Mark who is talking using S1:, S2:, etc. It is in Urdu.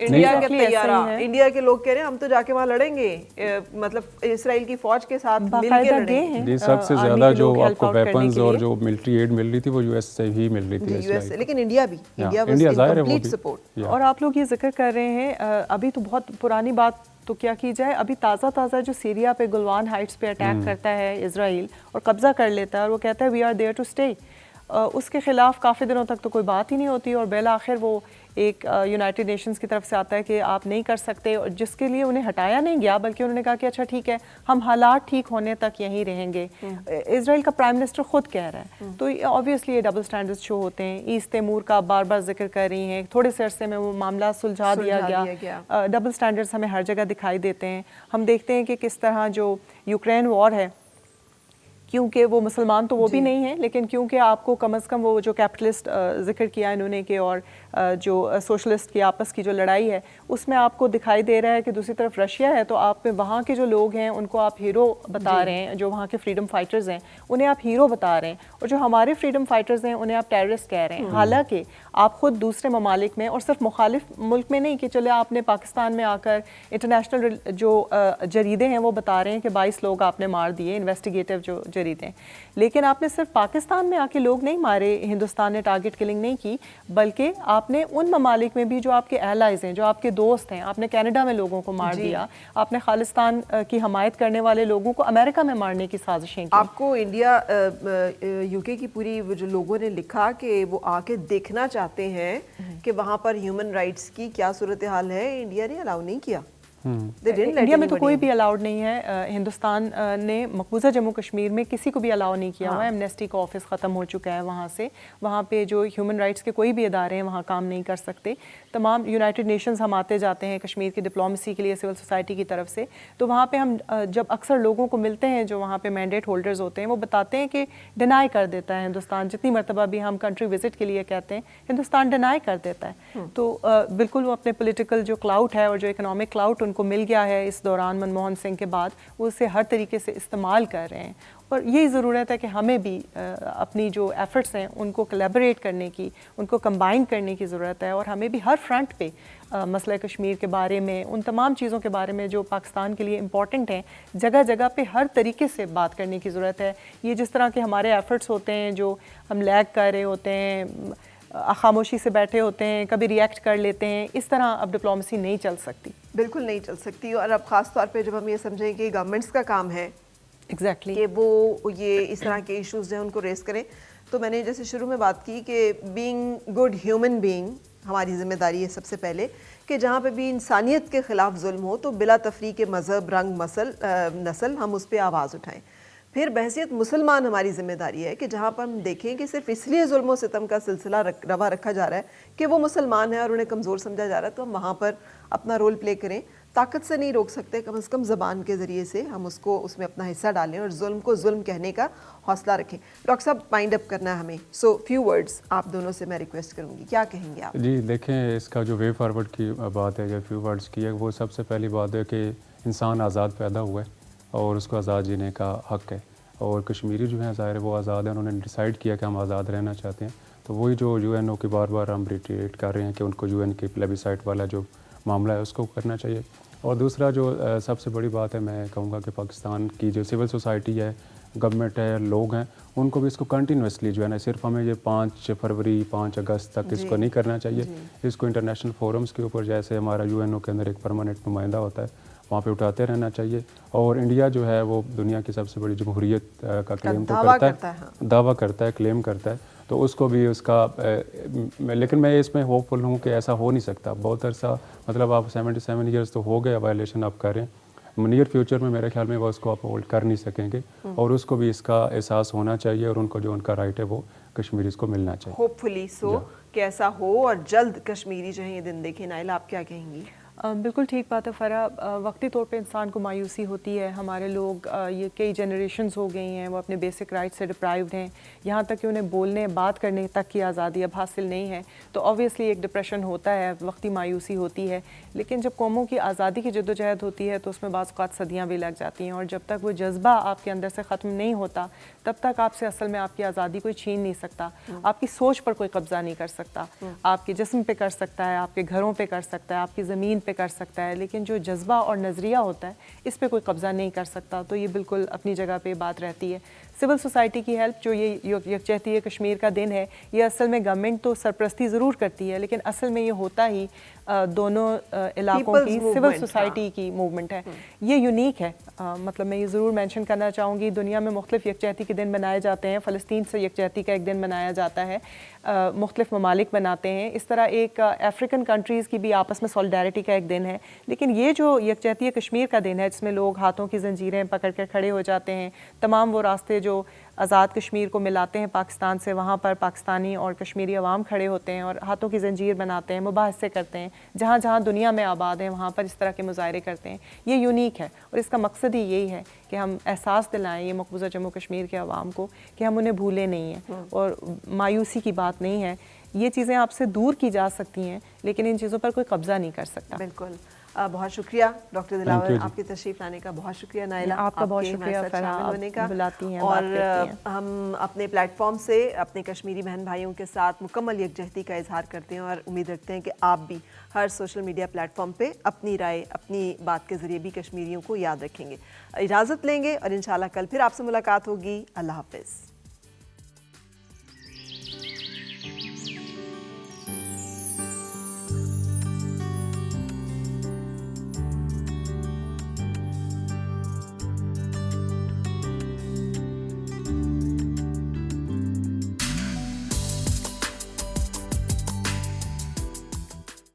S1: انڈیا کے طیارہ، انڈیا کے لوگ کہہ رہے ہیں ہم تو جا کے وہاں لڑیں گے، مطلب اسرائیل کی فوج کے ساتھ مل کے لڑیں گے.
S2: جی سب سے زیادہ جو آپ کو ویپنز اور جو ملٹری ایڈ مل رہی تھی وہ یو ایس سے ہی مل رہی تھی اسرائیل سے،
S1: لیکن انڈیا بھی،
S2: انڈیا ظاہر ہے وہ بھی.
S3: اور آپ لوگ یہ ذکر کر رہے ہیں ابھی تو بہت پرانی بات تو کیا کی جائے، ابھی تازہ جو سیریا پہ گلوان ہائٹس پہ اٹیک کرتا ہے اسرائیل اور قبضہ کر لیتا ہے اور وہ کہتا ہے we are there to stay, اس کے خلاف کافی دنوں تک تو کوئی بات ہی نہیں ہوتی اور بالآخر وہ ایک یونائٹڈ نیشنز کی طرف سے آتا ہے کہ آپ نہیں کر سکتے، اور جس کے لیے انہیں ہٹایا نہیں گیا بلکہ انہوں نے کہا کہ اچھا ٹھیک ہے ہم حالات ٹھیک ہونے تک یہیں رہیں گے. اسرائیل کا پرائم منسٹر خود کہہ رہا ہے. تو آبویسلی یہ ڈبل سٹینڈرڈ شو ہوتے ہیں. ایسٹ تیمور کا بار بار ذکر کر رہی ہیں، تھوڑے سے عرصے میں وہ معاملہ سلجھا دیا گیا. ڈبل سٹینڈرڈز ہمیں ہر جگہ دکھائی دیتے ہیں. ہم دیکھتے ہیں کہ کس طرح جو یوکرین وار ہے، کیونکہ وہ مسلمان تو وہ بھی نہیں ہیں، لیکن کیونکہ آپ کو کم از کم وہ جو کیپٹلسٹ ذکر کیا انہوں نے کہ اور جو سوشلسٹ کی آپس کی جو لڑائی ہے اس میں آپ کو دکھائی دے رہا ہے کہ دوسری طرف رشیا ہے تو آپ وہاں کے جو لوگ ہیں ان کو آپ ہیرو بتا رہے ہیں، جو وہاں کے فریڈم فائٹرز ہیں انہیں آپ ہیرو بتا رہے ہیں، اور جو ہمارے فریڈم فائٹرز ہیں انہیں آپ ٹیررسٹ کہہ رہے ہیں. حالانکہ آپ خود دوسرے ممالک میں اور صرف مخالف ملک میں نہیں کہ چلے آپ نے پاکستان میں آ کر انٹرنیشنل جو جریدے ہیں وہ بتا رہے ہیں کہ 22 لوگ آپ نے مار دیے، انویسٹیگیٹو جو جریدے ہیں، لیکن آپ نے صرف پاکستان میں آ کے لوگ نہیں مارے، ہندوستان نے ٹارگٹ کلنگ نہیں کی، بلکہ آپ نے ان ممالک میں بھی جو آپ کے ایلائز ہیں، جو آپ کے دوست ہیں، آپ نے کینیڈا میں لوگوں کو مار دیا، آپ نے خالصتان کی حمایت کرنے والے لوگوں کو امریکہ میں مارنے کی سازشیں کی.
S1: آپ کو انڈیا یو کے کی پوری جو لوگوں نے لکھا کہ وہ آ کے دیکھنا چاہتے ہیں کہ وہاں پر ہیومن رائٹس کی کیا صورتحال ہے، انڈیا نے الاؤ نہیں کیا.
S3: انڈیا میں تو کوئی بھی الاؤڈ نہیں ہے. ہندوستان نے مقبوضہ جموں کشمیر میں کسی کو بھی الاؤ نہیں کیا ہوا ہے. ایمنیسٹی کا آفس ختم ہو چکا ہے وہاں سے، وہاں پہ جو ہیومن رائٹس کے کوئی بھی ادارے ہیں وہاں کام نہیں کر سکتے. تمام یونائٹڈ نیشنز ہم آتے جاتے ہیں کشمیر کی ڈپلومیسی کے لیے سول سوسائٹی کی طرف سے، تو وہاں پہ ہم جب اکثر لوگوں کو ملتے ہیں جو وہاں پہ مینڈیٹ ہولڈرز ہوتے ہیں، وہ بتاتے ہیں کہ ڈینائی کر دیتا ہے ہندوستان. جتنی مرتبہ بھی ہم کنٹری وزٹ کے لیے کہتے ہیں ہندوستان ڈینائی کر دیتا ہے. تو بالکل وہ اپنے پولیٹیکل جو کلاؤٹ ہے اور جو اکنامک کلاؤٹ ان کو مل گیا ہے اس دوران منموہن سنگھ کے بعد، وہ اسے ہر طریقے سے استعمال کر رہے ہیں. اور یہی ضرورت ہے کہ ہمیں بھی اپنی جو ایفرٹس ہیں ان کو کولیبریٹ کرنے کی، ان کو کمبائن کرنے کی ضرورت ہے، اور ہمیں بھی ہر فرنٹ پہ مسئلہ کشمیر کے بارے میں، ان تمام چیزوں کے بارے میں جو پاکستان کے لیے امپورٹنٹ ہیں، جگہ جگہ پہ ہر طریقے سے بات کرنے کی ضرورت ہے. یہ جس طرح کے ہمارے ایفرٹس ہوتے ہیں جو ہم لیگ کر رہے ہوتے ہیں، خاموشی سے بیٹھے ہوتے ہیں، کبھی ریئیکٹ کر لیتے ہیں، اس طرح اب ڈپلومیسی نہیں چل سکتی.
S1: بالکل نہیں چل سکتی. اور اب خاص طور پہ جب ہم یہ سمجھیں کہ گورنمنٹس کا کام ہے
S3: ایگزیکٹلی
S1: کہ وہ یہ اس طرح کے ایشوز جو ہیں ان کو ریز کریں، تو میں نے جیسے شروع میں بات کی کہ بینگ گڈ ہیومن بینگ ہماری ذمہ داری ہے سب سے پہلے کہ جہاں پہ بھی انسانیت کے خلاف ظلم ہو تو بلا تفریق مذہب، رنگ، نسل ہم اس پہ آواز اٹھائیں. پھر بحیثیت مسلمان ہماری ذمہ داری ہے کہ جہاں پر ہم دیکھیں کہ صرف اس لیے ظلم و ستم کا سلسلہ روا رکھا جا رہا ہے کہ وہ مسلمان ہیں اور انہیں کمزور سمجھا جا رہا ہے، تو ہم وہاں پر اپنا رول پلے کریں. طاقت سے نہیں روک سکتے، کم از کم زبان کے ذریعے سے ہم اس کو اس میں اپنا حصہ ڈالیں اور ظلم کو ظلم کہنے کا حوصلہ رکھیں. ڈاکٹر صاحب مائنڈ اپ کرنا ہے ہمیں، سو فیو ورڈز آپ دونوں سے میں ریکویسٹ کروں گی، کیا کہیں گے آپ؟
S2: جی دیکھیں، اس کا جو وے فارورڈ کی بات ہے یا فیو ورڈز کی ہے، وہ سب سے پہلی بات ہے کہ انسان آزاد پیدا ہوا ہے اور اس کو آزاد جینے کا حق ہے. اور کشمیری جو ہیں ظاہر ہے وہ آزاد ہیں، انہوں نے ڈیسائیڈ کیا کہ ہم آزاد رہنا چاہتے ہیں. تو وہی جو یو این او کی بار بار ہم ریٹریٹ کر رہے ہیں کہ ان کو یو این کے پلیبیسائٹ والا جو معاملہ ہے اس کو کرنا چاہیے. اور دوسرا جو سب سے بڑی بات ہے، میں کہوں گا کہ پاکستان کی جو سول سوسائٹی ہے، گورنمنٹ ہے، لوگ ہیں، ان کو بھی اس کو کنٹینیوسلی جو ہے نا، صرف ہمیں یہ 5 فروری 5 اگست تک اس کو نہیں کرنا چاہیے. اس کو انٹرنیشنل فورمز کے اوپر، جیسے ہمارا یو این او کے اندر ایک پرماننٹ نمائندہ ہوتا ہے، وہاں پہ اٹھاتے رہنا چاہیے. اور انڈیا جو ہے وہ دنیا کی سب سے بڑی جمہوریت کا کلیم تو دعویٰ کرتا ہے، کلیم کرتا ہے، تو اس کو بھی اس کا لیکن میں اس میں ہوپ فل ہوں کہ ایسا ہو نہیں سکتا. بہت عرصہ مطلب آپ 77 ایئرس تو ہو گئے وائلیشن آپ کر رہے ہیں. نیئر فیوچر میں میرے خیال میں وہ اس کو آپ ہولڈ کر نہیں سکیں گے، اور اس کو بھی اس کا احساس ہونا چاہیے، اور ان کو جو ان کا رائٹ ہے وہ کشمیریز کو ملنا چاہیے.
S1: ہوپ فلی سو کہ ایسا ہو اور جلد کشمیری جو ہے یہ دن دیکھیں. نائلہ آپ کیا کہیں گی؟
S3: بالکل ٹھیک بات ہے فرح. وقتی طور پہ انسان کو مایوسی ہوتی ہے. ہمارے لوگ یہ کئی جنریشنز ہو گئی ہیں وہ اپنے بیسک رائٹ سے ڈپرائیوڈ ہیں, یہاں تک کہ انہیں بولنے بات کرنے تک کی آزادی اب حاصل نہیں ہے. تو آبویسلی ایک ڈپریشن ہوتا ہے, وقتی مایوسی ہوتی ہے. لیکن جب قوموں کی آزادی کی جدوجہد ہوتی ہے تو اس میں بعض اوقات صدیاں بھی لگ جاتی ہیں, اور جب تک وہ جذبہ آپ کے اندر سے ختم نہیں ہوتا تب تک آپ سے اصل میں آپ کی آزادی کوئی چھین نہیں سکتا. آپ کی سوچ پر کوئی قبضہ نہیں کر سکتا. آپ کے جسم پہ کر سکتا ہے, آپ کے گھروں پہ کر سکتا ہے, آپ کی زمین پہ کر سکتا ہے, لیکن جو جذبہ اور نظریہ ہوتا ہے اس پہ کوئی قبضہ نہیں کر سکتا. تو یہ بالکل اپنی جگہ پہ بات رہتی ہے. سول سوسائٹی کی ہیلپ, جو یہ یکجہتی کشمیر کا دن ہے, یہ اصل میں گورنمنٹ تو سرپرستی ضرور کرتی ہے, لیکن اصل میں یہ ہوتا ہی دونوں علاقوں کی سول سوسائٹی کی موومنٹ ہے. یہ یونیک ہے. مطلب میں یہ ضرور مینشن کرنا چاہوں گی, دنیا میں مختلف یکجہتی کے دن منائے جاتے ہیں. فلسطین سے یکجہتی کا ایک دن منایا جاتا ہے, مختلف ممالک مناتے ہیں. اس طرح ایک افریقن کنٹریز کی بھی آپس میں سولیڈیرٹی کا ایک دن ہے. لیکن یہ جو یکجہتی کشمیر کا دن ہے جس میں لوگ ہاتھوں کی زنجیریں پکڑ کر کھڑے ہو جاتے ہیں, تمام وہ راستے جو آزاد کشمیر کو ملاتے ہیں پاکستان سے, وہاں پر پاکستانی اور کشمیری عوام کھڑے ہوتے ہیں اور ہاتھوں کی زنجیر بناتے ہیں, مباحثے کرتے ہیں. جہاں جہاں دنیا میں آباد ہیں وہاں پر اس طرح کے مظاہرے کرتے ہیں. یہ یونیک ہے, اور اس کا مقصد ہی یہی ہے کہ ہم احساس دلائیں یہ مقبوضہ جموں کشمیر کے عوام کو کہ ہم انہیں بھولے نہیں ہیں, اور مایوسی کی بات نہیں ہے. یہ چیزیں آپ سے دور کی جا سکتی ہیں لیکن ان چیزوں پر کوئی قبضہ نہیں کر سکتا.
S1: بالکل. بہت شکریہ ڈاکٹر دلاور, آپ کی تشریف لانے کا. بہت شکریہ نائلہ,
S3: آپ کا بہت شکریہ فرح
S1: ہونے کا.
S3: بلاتی ہیں,
S1: اور ہم اپنے پلیٹ فارم سے اپنے کشمیری بہن بھائیوں کے ساتھ مکمل یکجہتی کا اظہار کرتے ہیں, اور امید رکھتے ہیں کہ آپ بھی ہر سوشل میڈیا پلیٹ فارم پہ اپنی رائے, اپنی بات کے ذریعے بھی کشمیریوں کو یاد رکھیں گے. اجازت لیں گے اور انشاءاللہ کل پھر آپ سے ملاقات ہوگی. اللہ حافظ.